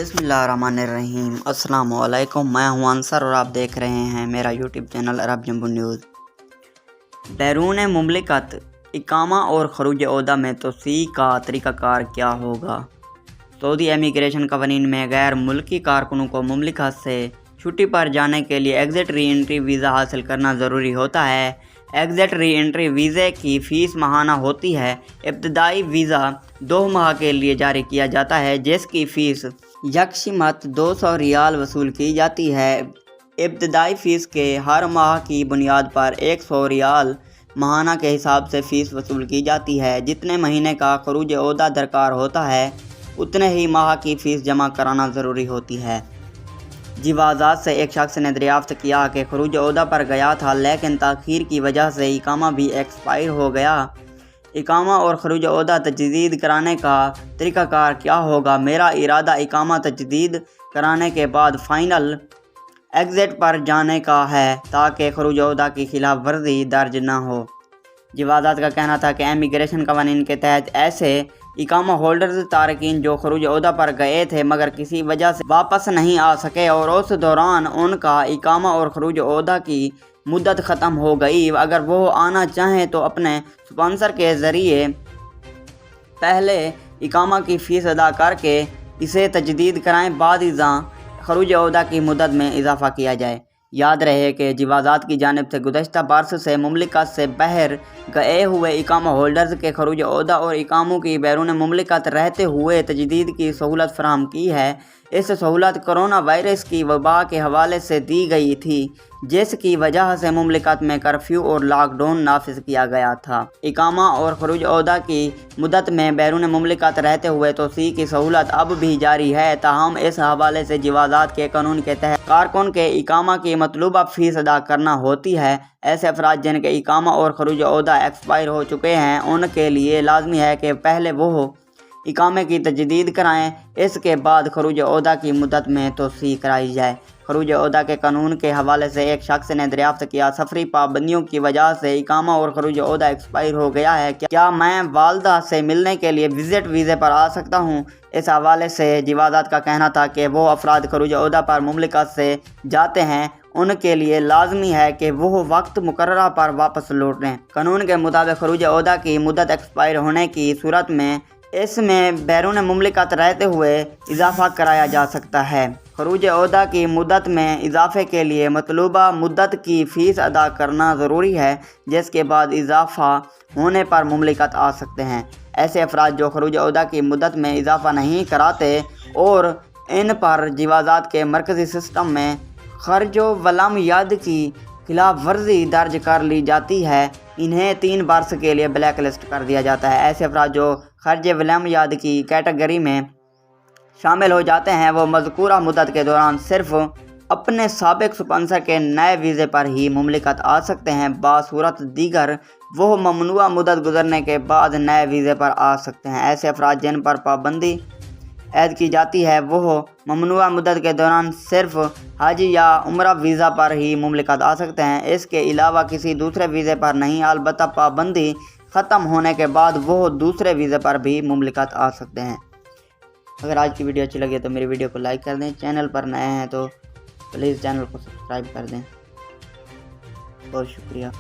बिस्मिल्लाहिर्रहमानिर्रहीम। अस्सलाम वालेकुम। मैं हूं अंसर और आप देख रहे हैं मेरा यूट्यूब चैनल अरब जंबू न्यूज़। बैरून मुमलिकत इकामा और खरूज ओहदा में तोसीक का तरीक़ाकार क्या होगा? सऊदी इमिग्रेशन कवानीन में गैर मुल्की कारकुनों को मुमलिकत से छुट्टी पर जाने के लिए एग्ज़िट री एंट्री वीज़ा हासिल करना ज़रूरी होता है। एग्ज़िट री एंट्री वीज़े की फ़ीस माहाना होती है। इब्तदाई वीज़ा 2 माह के लिए जारी किया जाता है, जिसकी फ़ीस यकशीमत 200 रियाल वसूल की जाती है। इब्तदाई फ़ीस के हर माह की बुनियाद पर 100 रियाल माहाना के हिसाब से फ़ीस वसूल की जाती है। जितने महीने का खरूज ओहदा दरकार होता है, उतने ही माह की फ़ीस जमा कराना ज़रूरी होती है। जिवाज़ात से एक शख्स ने दरियाफ्त किया कि खरूज ओहदा पर गया था, लेकिन ताख़ीर की वजह से इकामा भी एक्सपायर हो गया। इकामा और खरूज ओहदा तजदीद कराने का तरीक़ाकार क्या होगा? मेरा इरादा इकामा तजदीद कराने के बाद फ़ाइनल एग्ज़िट पर जाने का है, ताकि खरूज ओहदा की खिलाफ वर्जी दर्ज न हो। जिवाज़ात का कहना था कि इमिग्रेशन कवानीन के तहत ऐसे इकामा होल्डर्स तारकीन जो खरूज ओहदा पर गए थे मगर किसी वजह से वापस नहीं आ सके और उस दौरान उनका इकामा और खरूज ओहदा की मुद्दत ख़त्म हो गई, अगर वो आना चाहें तो अपने स्पॉन्सर के ज़रिए पहले इकामा की फ़ीस अदा करके इसे तजदीद कराएं, बाद इज़ा खरूज ओहदा की मुद्दत में इजाफ़ा किया जाए। याद रहे कि जिवाज़ात की जानिब से गुज़श्ता बरस से मुमलिकत से बाहर गए हुए इकामा होल्डर्स के खरूज ओहदा और इकामों की बैरून मुमलिकत रहते हुए तजदीद की सहूलत फराहम की है। इस सहूलत कोरोना वायरस की वबा के हवाले से दी गई थी, जिसकी वजह से मुमलिकत में कर्फ्यू और लॉकडाउन नाफिज किया गया था। इकामा और खरूज ओहदा की मुद्दत में बैरून मुमलिकत रहते हुए तोसीक की सहूलत अब भी जारी है। ताहम इस हवाले से जिवाज़ात के कानून के तहत कारकुन के इकामा की मतलूबा फ़ीस अदा करना होती है। ऐसे अफराद जिनके इकामा और खरूज ओहदा एक्सपायर हो चुके हैं, उनके लिए लाजमी है कि पहले वो इकामे की तजदीद कराएँ, इसके बाद खरूज ओहदा की मुद्दत में तोसीक कराई जाए। खरूज ओहदा के कानून के हवाले से एक शख्स ने दरियाफ्त किया, सफरी पाबंदियों की वजह से इकामा और खरूज ओहदा एक्सपायर हो गया है, क्या मैं वालदा से मिलने के लिए विजिट वीज़े पर आ सकता हूँ? इस हवाले से जिवाज़ात का कहना था कि वो अफराद खरूज ओहदा पर मुमलिकत से जाते हैं, उनके लिए लाजमी है कि वो वक्त मुकर्ररा पर वापस लौटें। कानून के मुताबिक खरूज ओहदा की मुद्दत एक्सपायर होने की सूरत में इसमें बैरून मुमलिकत रहते हुए इजाफ़ा कराया जा सकता है। खरूज ओहदा की मुद्दत में इजाफ़े के लिए मतलूबा मुद्दत की फ़ीस अदा करना ज़रूरी है, जिसके बाद इजाफ़ा होने पर मुमलिकत आ सकते हैं। ऐसे अफराद जो खरूज ओहदा की मुद्दत में इजाफ़ा नहीं कराते और इन पर जिवाज़ात के मरकज़ी सिस्टम में खर्जो वलम याद की खिलाफ वर्जी दर्ज कर ली जाती है, इन्हें 3 बरस के लिए ब्लैक लिस्ट कर दिया जाता है। ऐसे अफराद जो खर्ज वलम याद की कैटेगरी में शामिल हो जाते हैं, वो मज़कूरा मुद्दत के दौरान सिर्फ अपने साबिक स्पॉन्सर के नए वीज़े पर ही मुमलिकत आ सकते हैं। बासूरत दीगर वो ममनुआ मुद्दत गुजरने के बाद नए वीज़े पर आ सकते हैं। ऐसे अफराद जिन पर पाबंदी ऐद की जाती है, वो ममनुआ मुद्दत के दौरान सिर्फ हज या उम्रा वीज़ा पर ही मुमलिकत आ सकते हैं, इसके अलावा किसी दूसरे वीज़े पर नहीं। अलबत्ता पाबंदी ख़त्म होने के बाद वो दूसरे वीज़े पर भी मुमलिकत आ सकते हैं। अगर आज की वीडियो अच्छी लगी तो मेरी वीडियो को लाइक कर दें, चैनल पर नए हैं तो प्लीज़ चैनल को सब्सक्राइब कर दें। बहुत शुक्रिया।